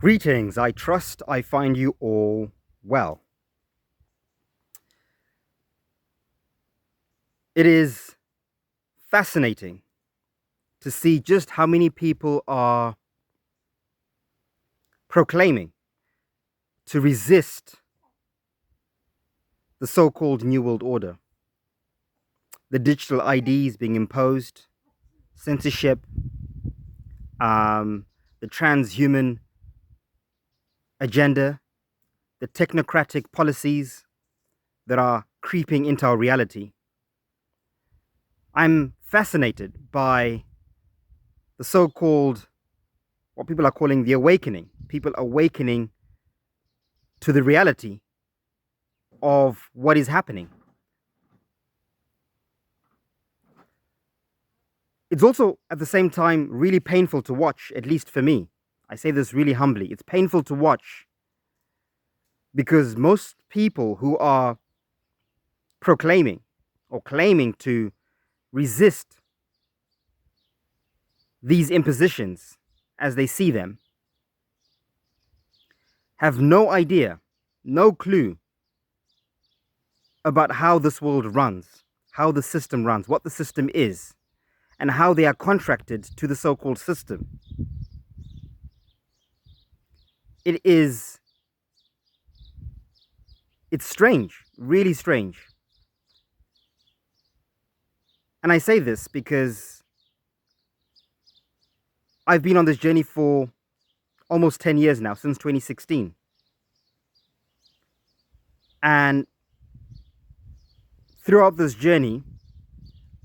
Greetings, I trust I find you all well. It is fascinating to see just how many people are proclaiming to resist the so-called New World Order. The digital IDs being imposed, censorship, the transhuman agenda, the technocratic policies that are creeping into our reality. I'm fascinated by the so-called, what people are calling the awakening, people awakening to the reality of what is happening. It's also at the same time really painful to watch, at least for me. I say this really humbly. It's painful to watch because most people who are proclaiming or claiming to resist these impositions as they see them have no idea, no clue about how this world runs, how the system runs, what the system is, and how they are contracted to the so-called system. It's strange, really strange. And I say this because I've been on this journey for almost 10 years now, since 2016. And throughout this journey,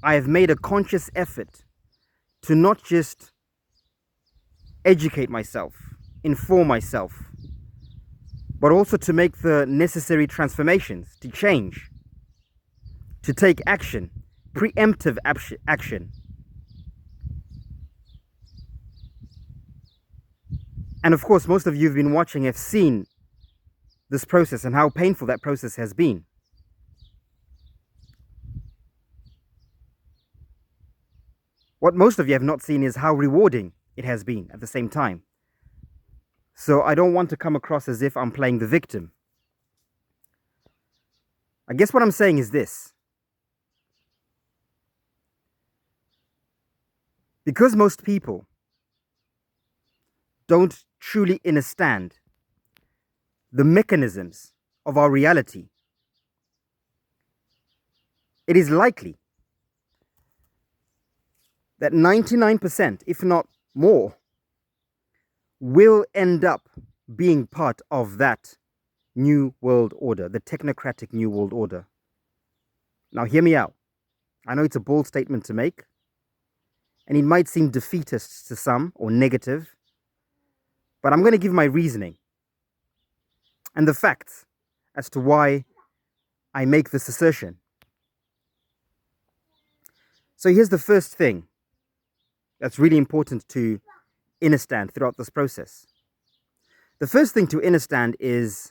I have made a conscious effort to not just educate myself, inform myself, but also to make the necessary transformations, to change, to take action, preemptive action. And of course, most of you who've been watching have seen this process and how painful that process has been. What most of you have not seen is how rewarding it has been at the same time. So I don't want to come across as if I'm playing the victim. I guess what I'm saying is this. Because most people don't truly understand the mechanisms of our reality, it is likely that 99%, if not more, will end up being part of that New World Order, the technocratic New World Order. Now, hear me out. I know it's a bold statement to make, and it might seem defeatist to some or negative, but I'm going to give my reasoning and the facts as to why I make this assertion. So here's the first thing that's really important to understand throughout this process. The first thing to understand is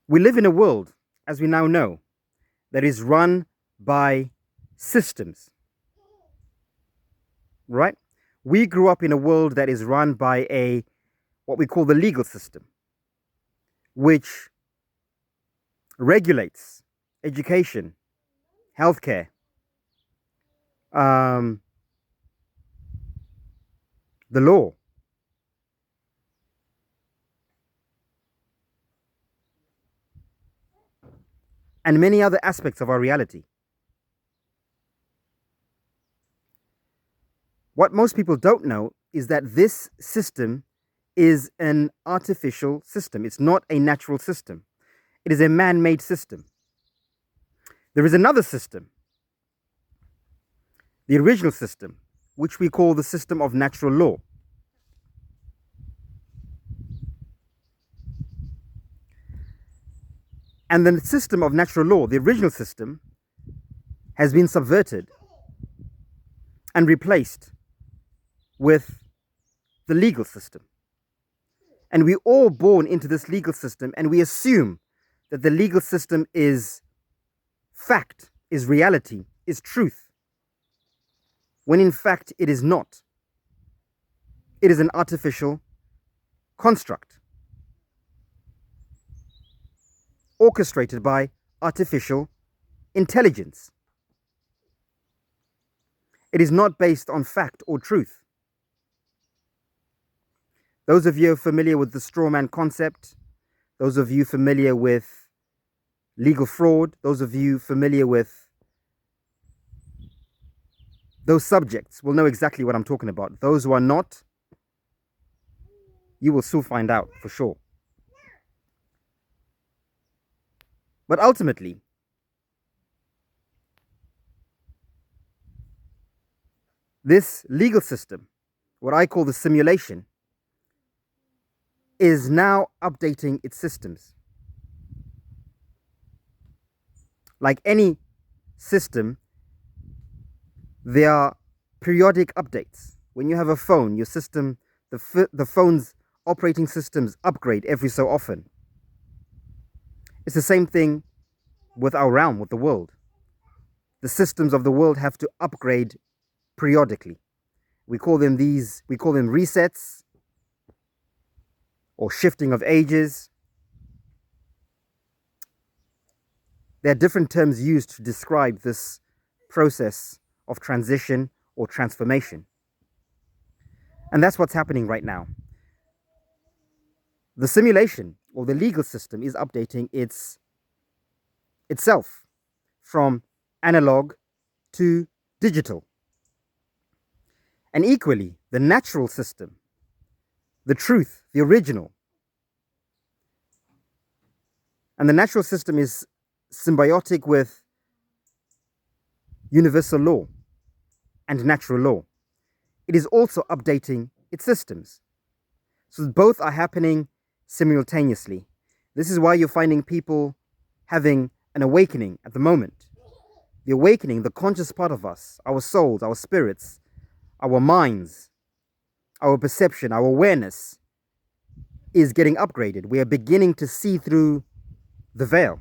we live in a world, as we now know, that is run by systems, right? We grew up in a world that is run by what we call the legal system, which regulates education, healthcare, the law, and many other aspects of our reality. What most people don't know is that this system is an artificial system. It's not a natural system. It is a man-made system. There is another system, the original system, which we call the system of natural law. And the system of natural law, the original system, has been subverted and replaced with the legal system. And we're all born into this legal system, and we assume that the legal system is fact, is reality, is truth, when in fact it is not. It is an artificial construct orchestrated by artificial intelligence. It is not based on fact or truth. Those of you familiar with the straw man concept, those of you familiar with legal fraud, those of you familiar with those subjects will know exactly what I'm talking about. Those who are not, you will soon find out for sure. But ultimately, this legal system, what I call the simulation, is now updating its systems. Like any system, there are periodic updates. When you have a phone, your system, the phone's operating systems upgrade every so often. It's the same thing with our realm, with the world. The systems of the world have to upgrade periodically. We call them resets or shifting of ages. There are different terms used to describe this process of transition or transformation. And that's what's happening right now. The simulation or the legal system is updating itself from analog to digital. And equally, the natural system, the truth, the original. And the natural system is symbiotic with universal law and natural law. It is also updating its systems. So both are happening simultaneously. This is why you're finding people having an awakening at the moment. The awakening, the conscious part of us, our souls, our spirits, our minds, our perception, our awareness is getting upgraded. We are beginning to see through the veil.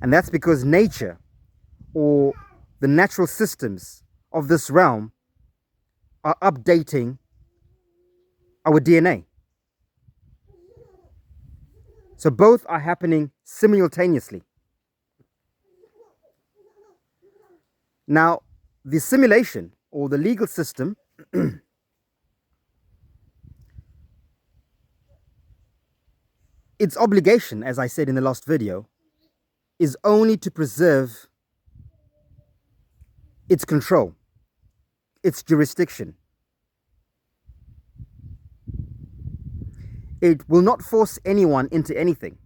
And that's because nature or the natural systems of this realm are updating our DNA. So both are happening simultaneously. Now, the simulation or the legal system its obligation, as I said in the last video, is only to preserve its control, its jurisdiction. It will not force anyone into anything.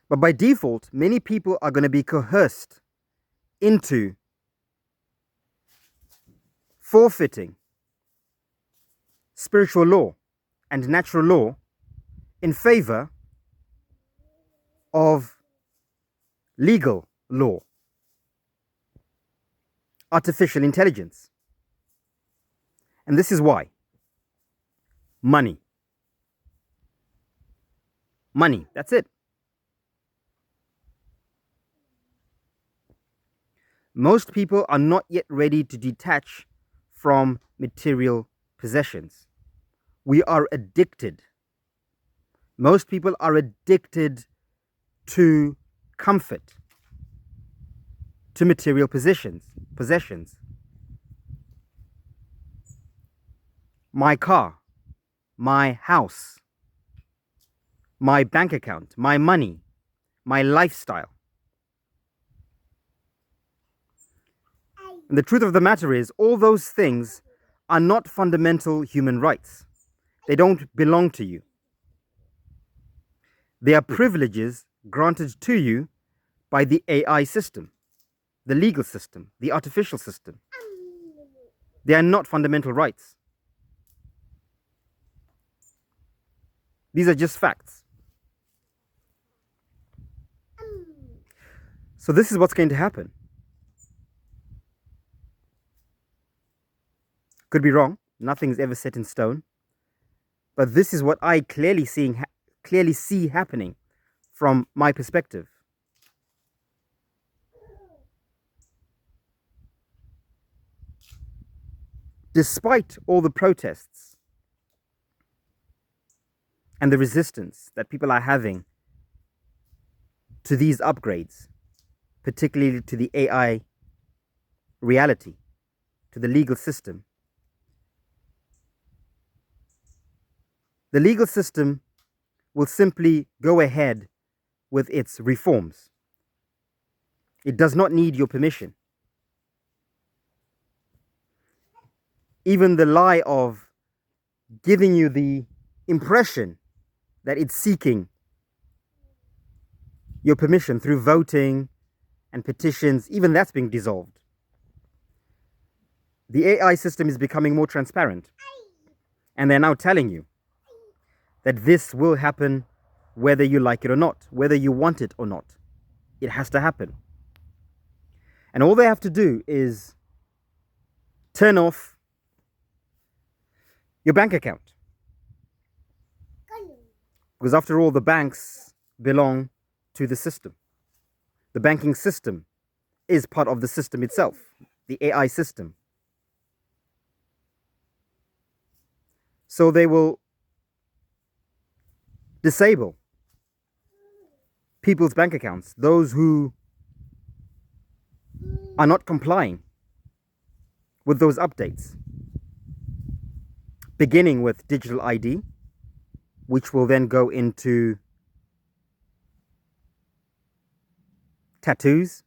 But by default, many people are going to be coerced into forfeiting spiritual law and natural law in favor of legal law, artificial intelligence. And this is why. Money. Money, that's it. Most people are not yet ready to detach from material possessions. We are addicted. Most people are addicted to comfort, to material possessions. My car, my house, my bank account, my money, my lifestyle. And the truth of the matter is, all those things are not fundamental human rights. They don't belong to you. They are privileges granted to you by the AI system, the legal system, the artificial system. They are not fundamental rights. These are just facts. So this is what's going to happen. Could be wrong. Nothing's ever set in stone. But this is what I clearly see happening from my perspective. despite all the protests and the resistance that people are having to these upgrades, particularly to the AI reality, to the legal system, the legal system will simply go ahead with its reforms. It does not need your permission. Even the lie of giving you the impression that it's seeking your permission through voting and petitions, even that's being dissolved. The AI system is becoming more transparent, and they're now telling you that this will happen whether you like it or not, whether you want it or not. It has to happen. And all they have to do is turn off your bank account. Because after all, the banks belong to the system. The banking system is part of the system itself, the AI system. So they will disable people's bank accounts, those who are not complying with those updates, beginning with digital ID, which will then go into tattoos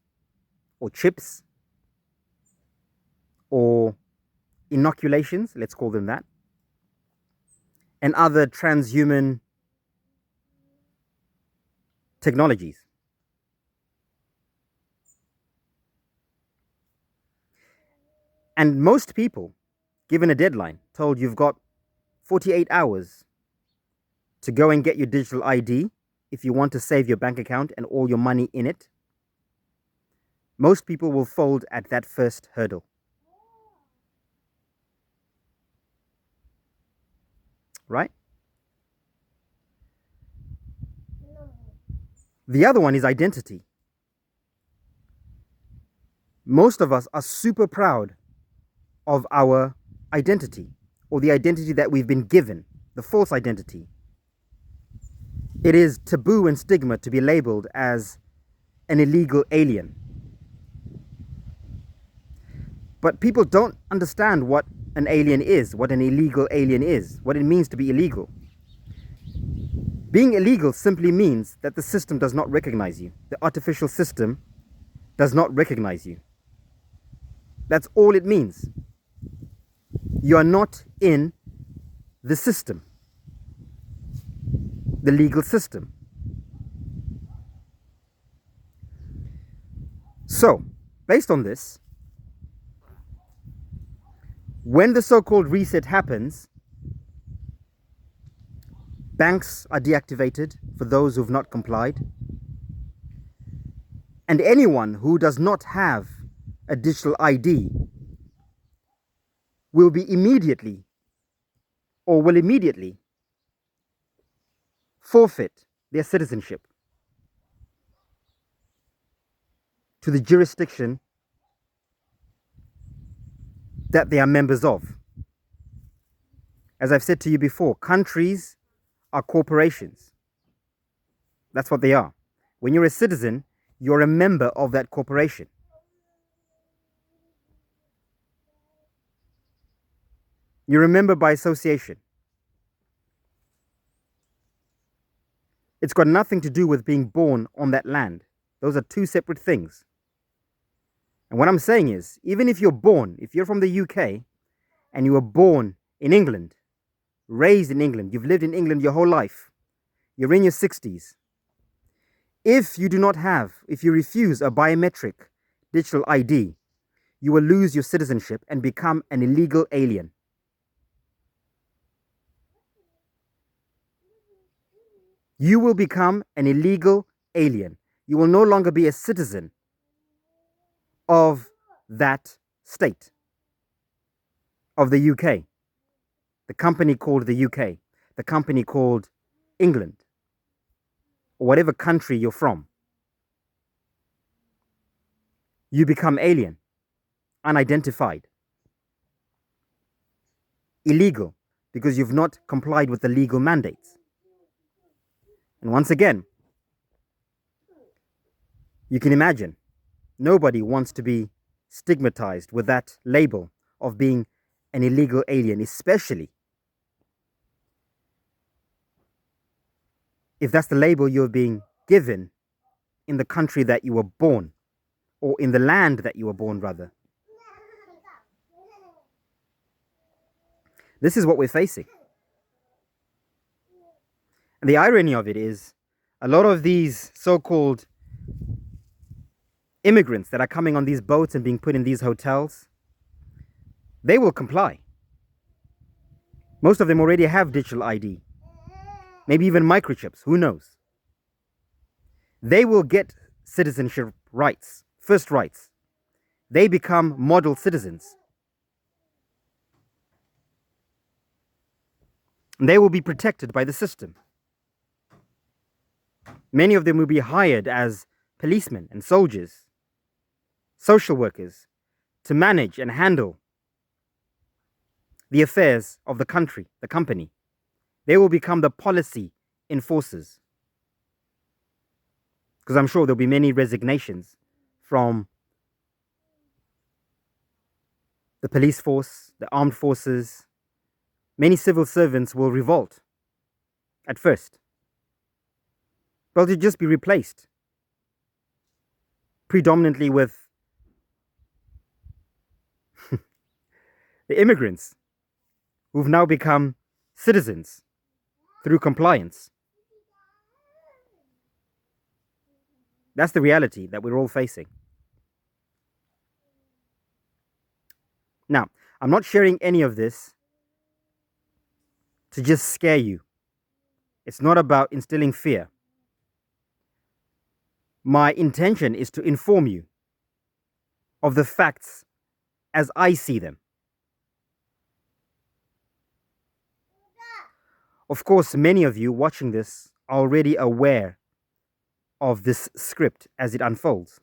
or chips or inoculations, let's call them that, and other transhuman technologies. And most people, given a deadline, told you've got 48 hours to go and get your digital ID if you want to save your bank account and all your money in it, most people will fold at that first hurdle. Right? The other one is identity. Most of us are super proud of our identity, or the identity that we've been given, the false identity. It is taboo and stigma to be labeled as an illegal alien. But people don't understand what an alien is, what an illegal alien is, what it means to be illegal. Being illegal simply means that the system does not recognize you. The artificial system does not recognize you. That's all it means. You are not in the system, the legal system. So, based on this, when the so-called reset happens, banks are deactivated for those who've not complied. And anyone who does not have a digital ID will immediately forfeit their citizenship to the jurisdiction that they are members of. As I've said to you before, countries are corporations. That's what they are. When you're a citizen, you're a member of that corporation. You're a member by association. It's got nothing to do with being born on that land. Those are two separate things. And what I'm saying is, even if you're from the UK and you were born in England, raised in England, you've lived in England your whole life, you're in your 60s, if you refuse a biometric digital ID, you will lose your citizenship and become an illegal alien. You will become an illegal alien. You will no longer be a citizen of that state, of the UK, the company called the UK, the company called England, or whatever country you're from. You become alien, unidentified. illegal because you've not complied with the legal mandates. And once again, you can imagine, nobody wants to be stigmatized with that label of being an illegal alien, especially if that's the label you're being given in the country that you were born, or in the land that you were born, rather. This is what we're facing. And the irony of it is, a lot of these so-called immigrants that are coming on these boats and being put in these hotels, they will comply. Most of them already have digital ID, maybe even microchips, who knows? They will get citizenship rights, first rights. They become model citizens. And they will be protected by the system. Many of them will be hired as policemen and soldiers, social workers, to manage and handle the affairs of the country, the company. They will become the policy enforcers. Because I'm sure there'll be many resignations from the police force, the armed forces. Many civil servants will revolt at first. But they'll just be replaced predominantly with the immigrants who've now become citizens through compliance. That's the reality that we're all facing. Now, I'm not sharing any of this to just scare you. It's not about instilling fear. My intention is to inform you of the facts as I see them. Of course, many of you watching this are already aware of this script as it unfolds.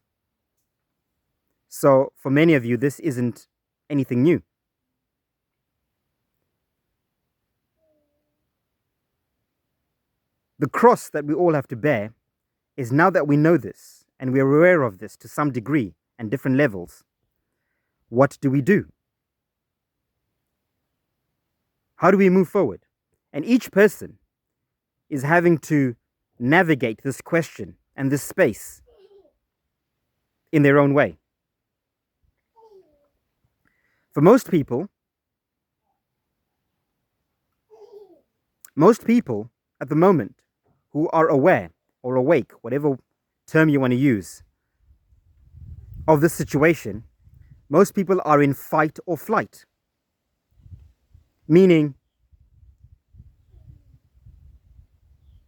So for many of you, this isn't anything new. The cross that we all have to bear is, now that we know this and we're aware of this to some degree and different levels, what do we do? How do we move forward? And each person is having to navigate this question and this space in their own way. For most people at the moment who are aware or awake, whatever term you want to use, of this situation, most people are in fight or flight. Meaning,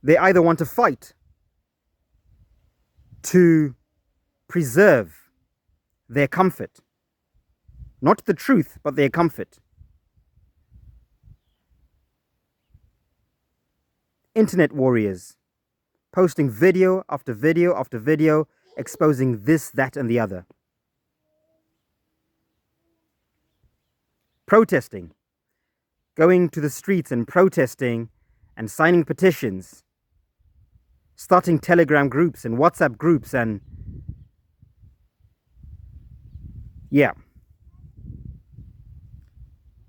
they either want to fight to preserve their comfort, not the truth, but their comfort. Internet warriors posting video after video after video, exposing this, that, and the other. Protesting, going to the streets and protesting and signing petitions, starting Telegram groups and WhatsApp groups, and yeah,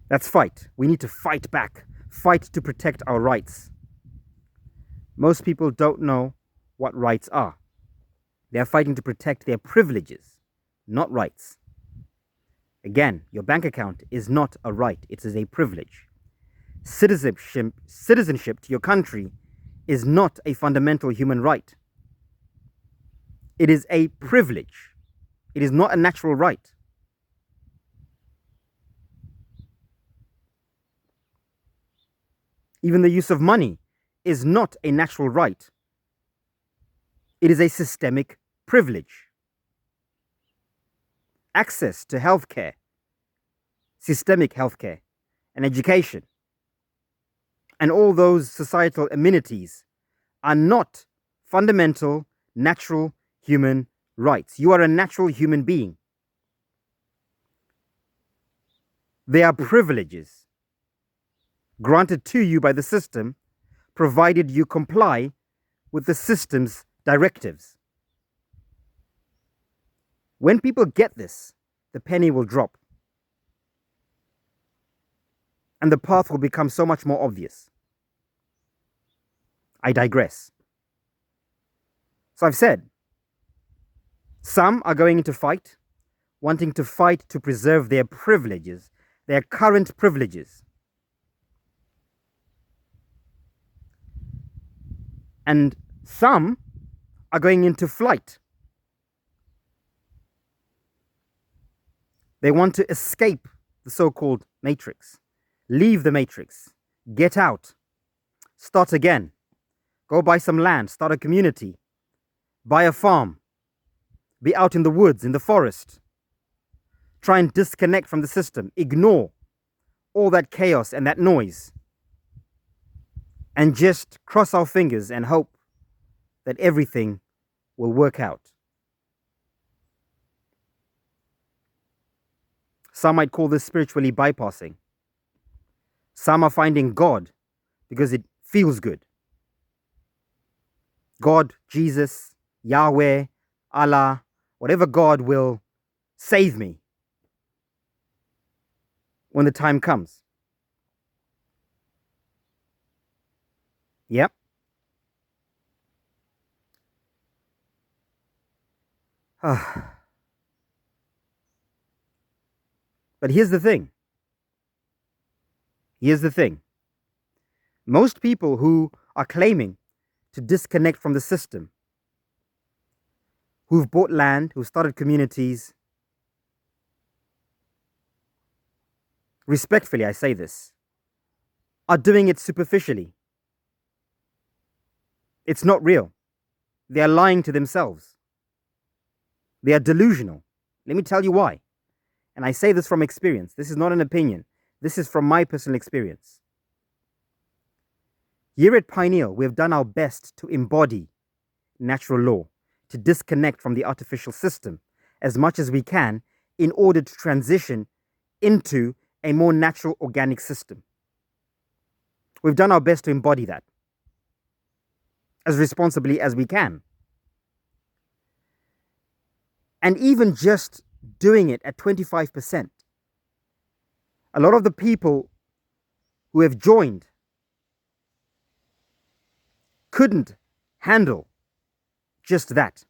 that's fight. We need to fight back, fight to protect our rights. Most people don't know what rights are. They are fighting to protect their privileges, not rights. Again, your bank account is not a right, it is a privilege. Citizenship to your country is not a fundamental human right. It is a privilege. It is not a natural right. Even the use of money is not a natural right. It is a systemic privilege. Access to healthcare, systemic healthcare, and education, and all those societal amenities are not fundamental, natural human rights. You are a natural human being. They are privileges. granted to you by the system, provided you comply with the system's directives. When people get this, the penny will drop. And the path will become so much more obvious. I digress. So I've said, some are going into fight, wanting to fight to preserve their privileges, their current privileges. And some are going into flight. They want to escape the so-called matrix, leave the matrix, get out, start again, go buy some land, start a community, buy a farm, be out in the woods, in the forest, try and disconnect from the system, ignore all that chaos and that noise, and just cross our fingers and hope that everything will work out. Some might call this spiritually bypassing. Some are finding God because it feels good. God, Jesus, Yahweh, Allah, whatever God will save me when the time comes. Yep. But here's the thing. Here's the thing. Most people who are claiming to disconnect from the system, who've bought land, who've started communities, respectfully I say this, are doing it superficially. It's not real. They are lying to themselves. They are delusional. Let me tell you why. And I say this from experience. This is not an opinion. This is from my personal experience. Here at Pineal, we have done our best to embody natural law, to disconnect from the artificial system as much as we can in order to transition into a more natural organic system. We've done our best to embody that as responsibly as we can. And even just doing it at 25%, a lot of the people who have joined couldn't handle just that.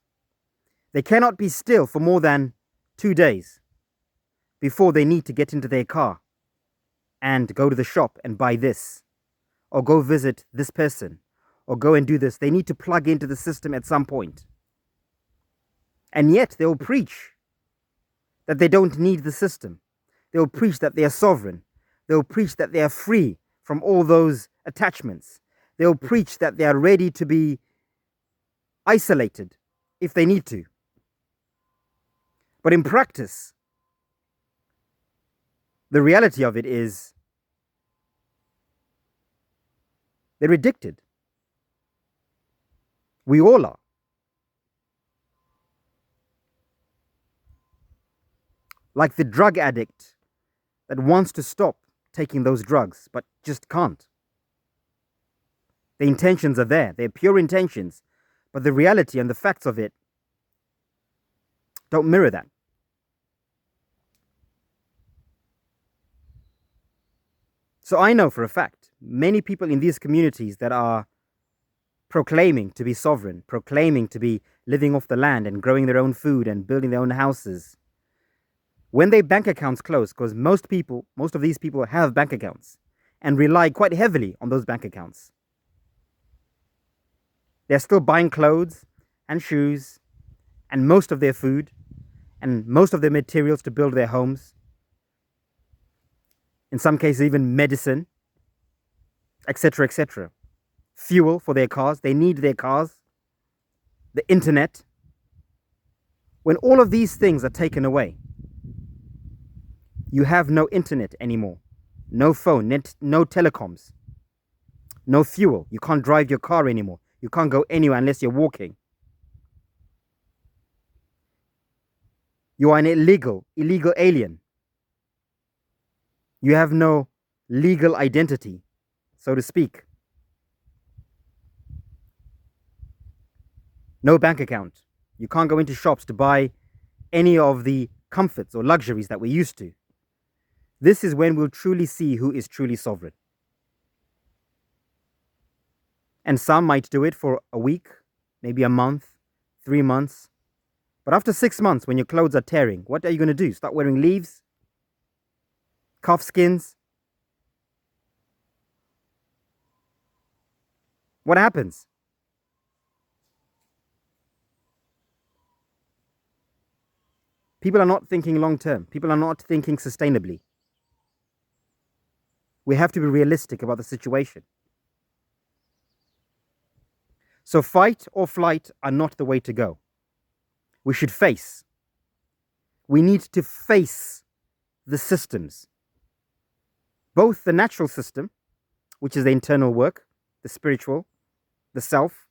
They cannot be still for more than 2 days before they need to get into their car and go to the shop and buy this, or go visit this person, or go and do this. They need to plug into the system at some point. And yet they will preach that they don't need the system. They will preach that they are sovereign. They will preach that they are free from all those attachments. They will preach that they are ready to be isolated if they need to. But in practice, the reality of it is they're addicted. We all are. Like the drug addict that wants to stop taking those drugs, but just can't. The intentions are there. They're pure intentions. But the reality and the facts of it don't mirror that. So I know for a fact, many people in these communities that are proclaiming to be sovereign, proclaiming to be living off the land and growing their own food and building their own houses, when their bank accounts close, because most of these people have bank accounts and rely quite heavily on those bank accounts. They're still buying clothes and shoes and most of their food and most of their materials to build their homes. In some cases, even medicine, etc., etc. Fuel for their cars. They need their cars. The internet. When all of these things are taken away, you have no internet anymore, no phone, no telecoms, no fuel. You can't drive your car anymore. You can't go anywhere unless you're walking. You are an illegal alien. You have no legal identity. so to speak. No bank account. You can't go into shops to buy any of the comforts or luxuries that we're used to. This is when we'll truly see who is truly sovereign. And some might do it for a week, maybe a month, 3 months. But after 6 months, when your clothes are tearing, what are you going to do? Start wearing leaves? Calf skins? What happens? People are not thinking long term. People are not thinking sustainably. We have to be realistic about the situation. So fight or flight are not the way to go. We should face. We need to face the systems. Both the natural system, which is the internal work, the spiritual, the self,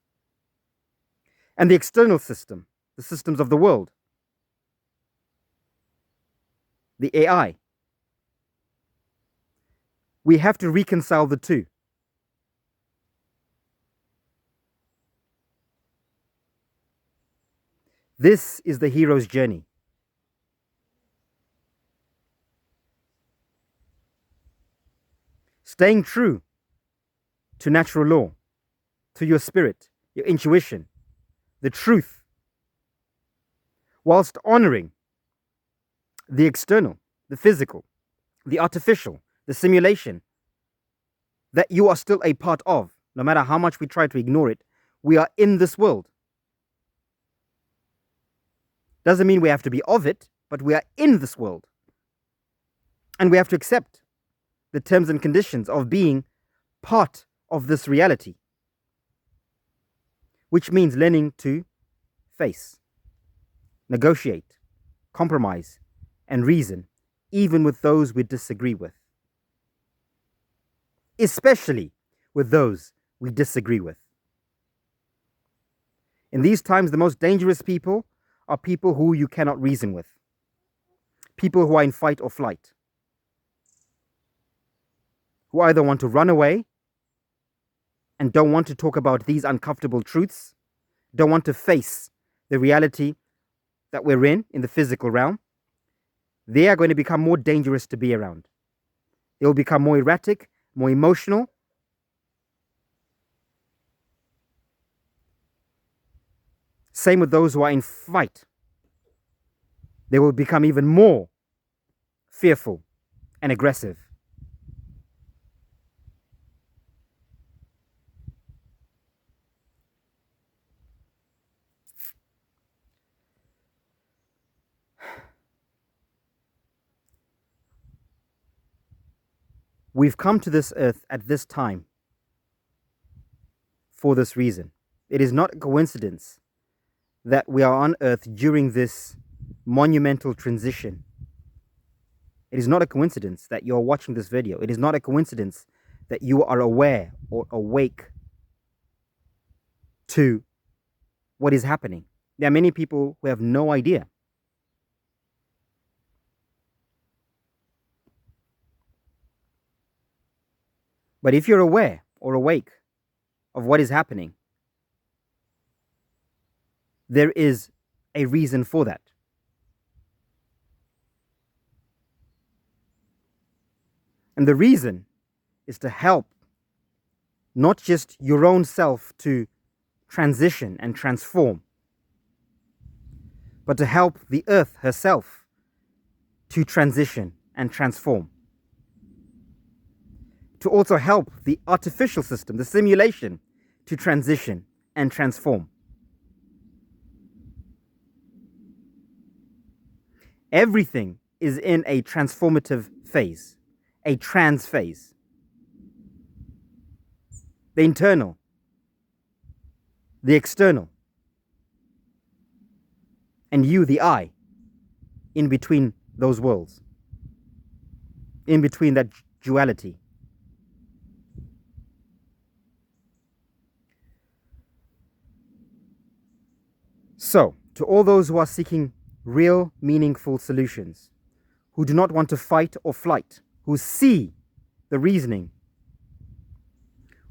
and the external system, the systems of the world, the AI. We have to reconcile the two. This is the hero's journey. Staying true to natural law, to your spirit, your intuition, the truth, whilst honoring the external, the physical, the artificial, the simulation that you are still a part of. No matter how much we try to ignore it, we are in this world. Doesn't mean we have to be of it, but we are in this world. And we have to accept the terms and conditions of being part of this reality, which means learning to face, negotiate, compromise, and reason, even with those we disagree with. Especially with those we disagree with. In these times, the most dangerous people are people who you cannot reason with. People who are in fight or flight. Who either want to run away and don't want to talk about these uncomfortable truths, don't want to face the reality that we're in the physical realm. They are going to become more dangerous to be around. They will become more erratic, more emotional. Same with those who are in fight. They will become even more fearful and aggressive. We've come to this earth at this time for this reason. It is not a coincidence that we are on earth during this monumental transition. It is not a coincidence that you are watching this video. It is not a coincidence that you are aware or awake to what is happening. There are many people who have no idea. But if you're aware or awake of what is happening, there is a reason for that. And the reason is to help not just your own self to transition and transform, but to help the earth herself to transition and transform. To also help the artificial system, the simulation, to transition and transform. Everything is in a transformative phase, a trans phase. The internal, the external, and you, the I, in between those worlds, in between that duality. So, to all those who are seeking real, meaningful solutions, who do not want to fight or flight, who see the reasoning,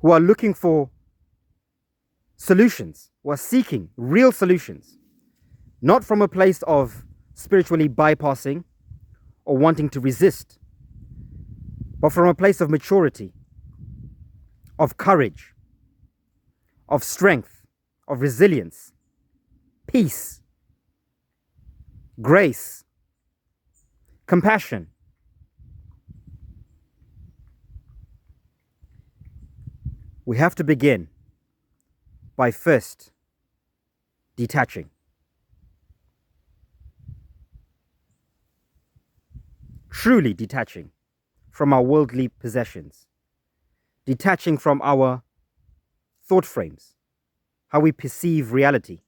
who are looking for solutions, who are seeking real solutions, not from a place of spiritually bypassing or wanting to resist, but from a place of maturity, of courage, of strength, of resilience, peace, grace, compassion. We have to begin by first detaching. Truly detaching from our worldly possessions, detaching from our thought frames, how we perceive reality,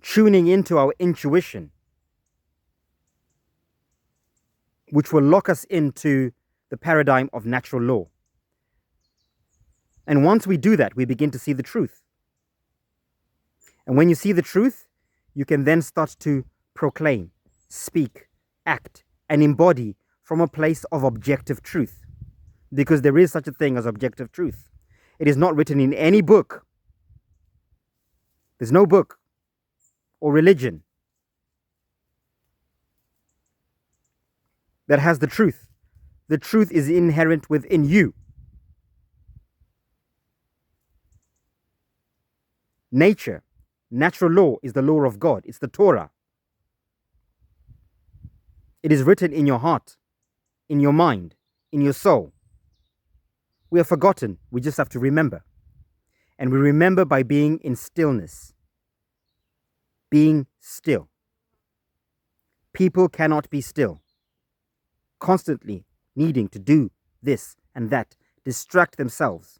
tuning into our intuition, which will lock us into the paradigm of natural law. And once we do that, we begin to see the truth. And when you see the truth, you can then start to proclaim, speak, act, and embody from a place of objective truth. Because there is such a thing as objective truth. It is not written in any book. There's no book or religion that has the truth. The truth is inherent within you. Nature, natural law is the law of God. It's the Torah. It is written in your heart, in your mind, in your soul. We have forgotten. We just have to remember. And we remember by being in stillness. Being still. People cannot be still. Constantly needing to do this and that, distract themselves.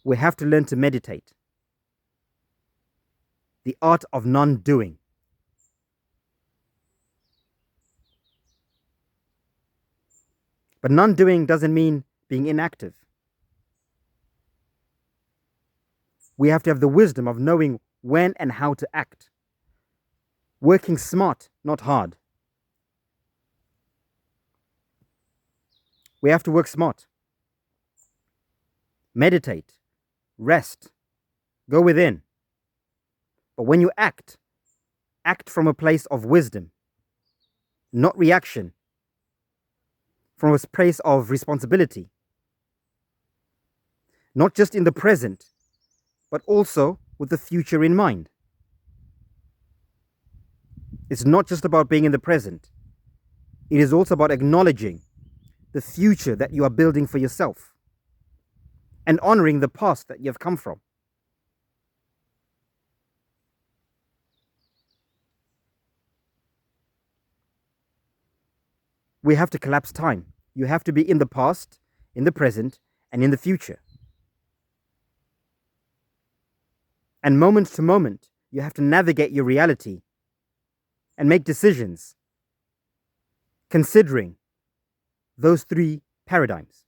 We have to learn to meditate. The art of non-doing. But non-doing doesn't mean being inactive. We have to have the wisdom of knowing when and how to act. Working smart, not hard. We have to work smart. Meditate. Rest. Go within. But when you act, act from a place of wisdom, not reaction. From a place of responsibility. Not just in the present, but also with the future in mind. It's not just about being in the present. It is also about acknowledging the future that you are building for yourself and honoring the past that you have come from. We have to collapse time. You have to be in the past, in the present, and in the future. And moment to moment, you have to navigate your reality and make decisions considering those three paradigms.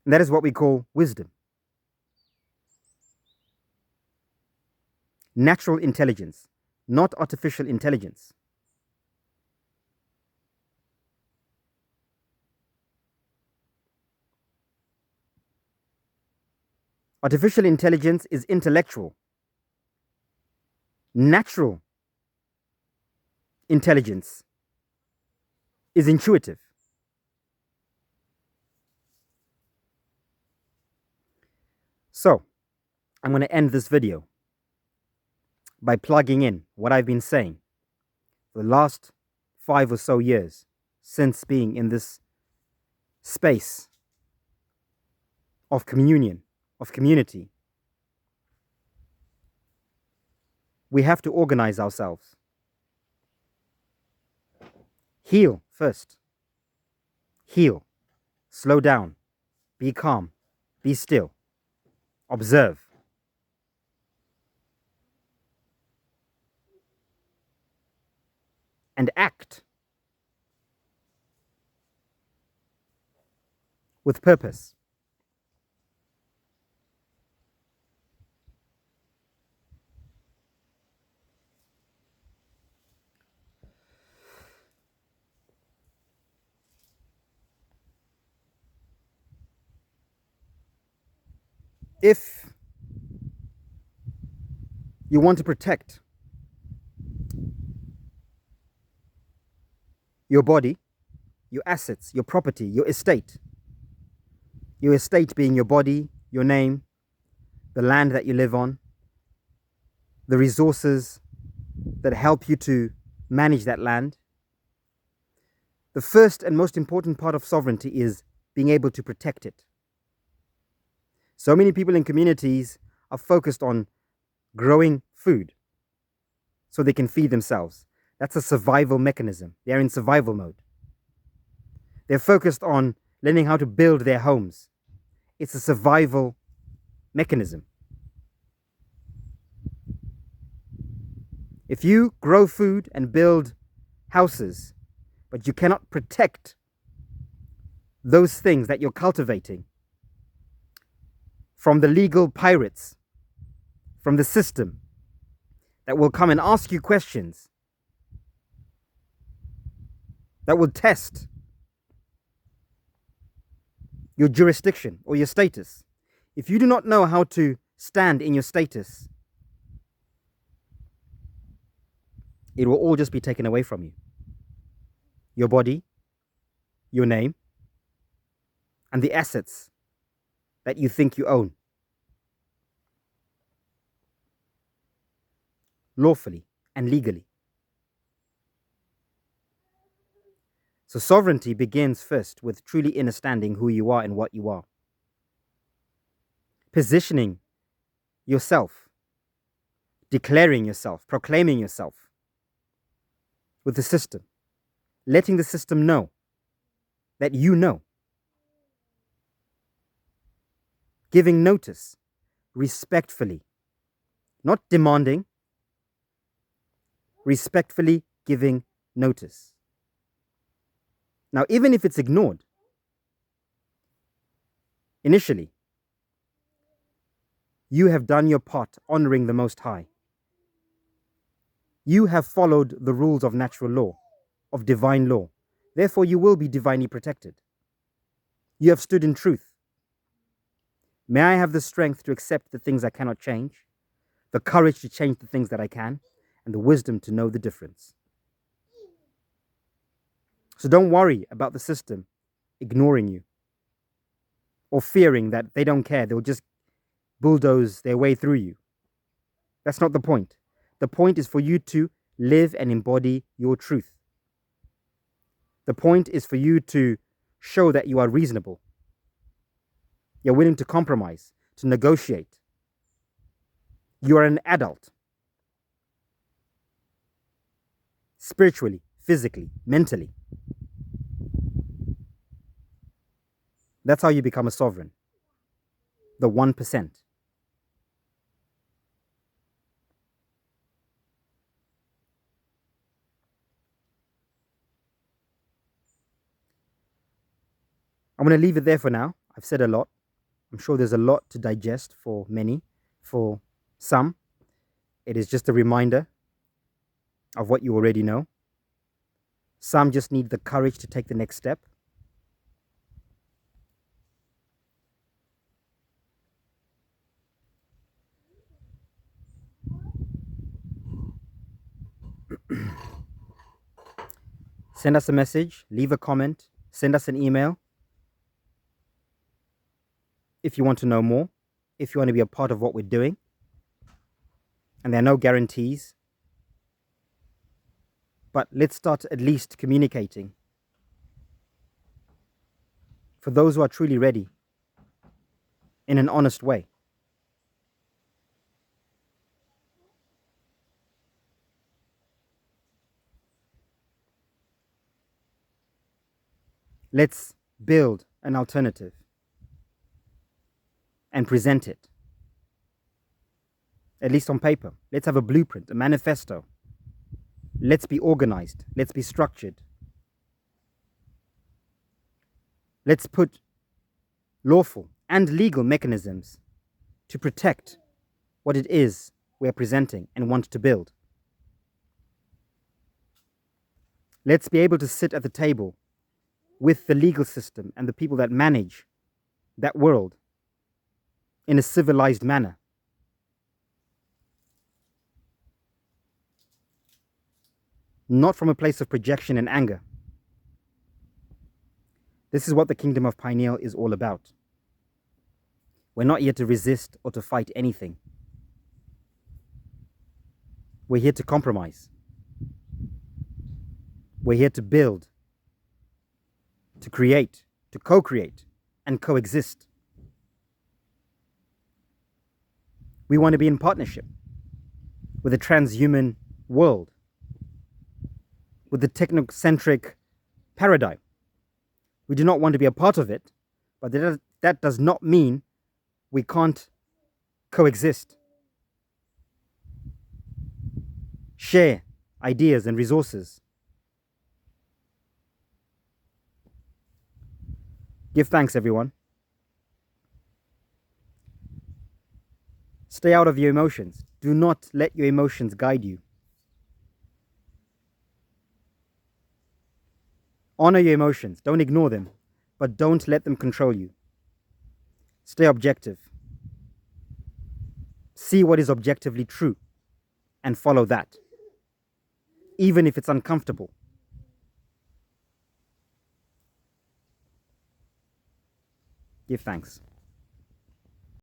And that is what we call wisdom. Natural intelligence, not artificial intelligence. Artificial intelligence is intellectual. Natural intelligence is intuitive. So, I'm going to end this video by plugging in what I've been saying for the last 5 or so years since being in this space of communion, of community. We have to organize ourselves. Heal first. Heal. Slow down. Be calm. Be still. Observe. And act with purpose. If you want to protect your body, your assets, your property, your estate being your body, your name, the land that you live on, the resources that help you to manage that land. The first and most important part of sovereignty is being able to protect it. So many people in communities are focused on growing food so they can feed themselves. That's a survival mechanism. They're in survival mode. They're focused on learning how to build their homes. It's a survival mechanism. If you grow food and build houses, but you cannot protect those things that you're cultivating from the legal pirates, from the system that will come and ask you questions, that will test your jurisdiction or your status. If you do not know how to stand in your status, it will all just be taken away from you. Your body, your name, and the assets that you think you own. Lawfully and legally. So sovereignty begins first with truly understanding who you are and what you are. Positioning yourself, declaring yourself, proclaiming yourself with the system, letting the system know that you know. Giving notice respectfully, not demanding, respectfully giving notice. Now, even if it's ignored initially, you have done your part honoring the Most High. You have followed the rules of natural law, of divine law. Therefore, you will be divinely protected. You have stood in truth. May I have the strength to accept the things I cannot change, the courage to change the things that I can, and the wisdom to know the difference. So don't worry about the system ignoring you or fearing that they don't care, they'll just bulldoze their way through you. That's not the point. The point is for you to live and embody your truth. The point is for you to show that you are reasonable. You're willing to compromise, to negotiate. You are an adult. Spiritually, physically, mentally. That's how you become a sovereign. The 1%. I'm going to leave it there for now. I've said a lot. I'm sure there's a lot to digest for many. For some, it is just a reminder of what you already know. Some just need the courage to take the next step. Send us a message, leave a comment, send us an email. If you want to know more, if you want to be a part of what we're doing. And there are no guarantees. But let's start at least communicating. For those who are truly ready, in an honest way. Let's build an alternative and present it. At least on paper. Let's have a blueprint, a manifesto. Let's be organized. Let's be structured. Let's put lawful and legal mechanisms to protect what it is we're presenting and want to build. Let's be able to sit at the table with the legal system and the people that manage that world in a civilized manner. Not from a place of projection and anger. This is what the Kingdom of Pineal is all about. We're not here to resist or to fight anything. We're here to compromise. We're here to build, to create, to co-create, and coexist. We want to be in partnership with a transhuman world, with the technocentric paradigm. We do not want to be a part of it, but that does not mean we can't coexist, share ideas and resources. Give thanks, everyone. Stay out of your emotions. Do not let your emotions guide you. Honor your emotions. Don't ignore them, but don't let them control you. Stay objective. See what is objectively true and follow that, even if it's uncomfortable. Give thanks.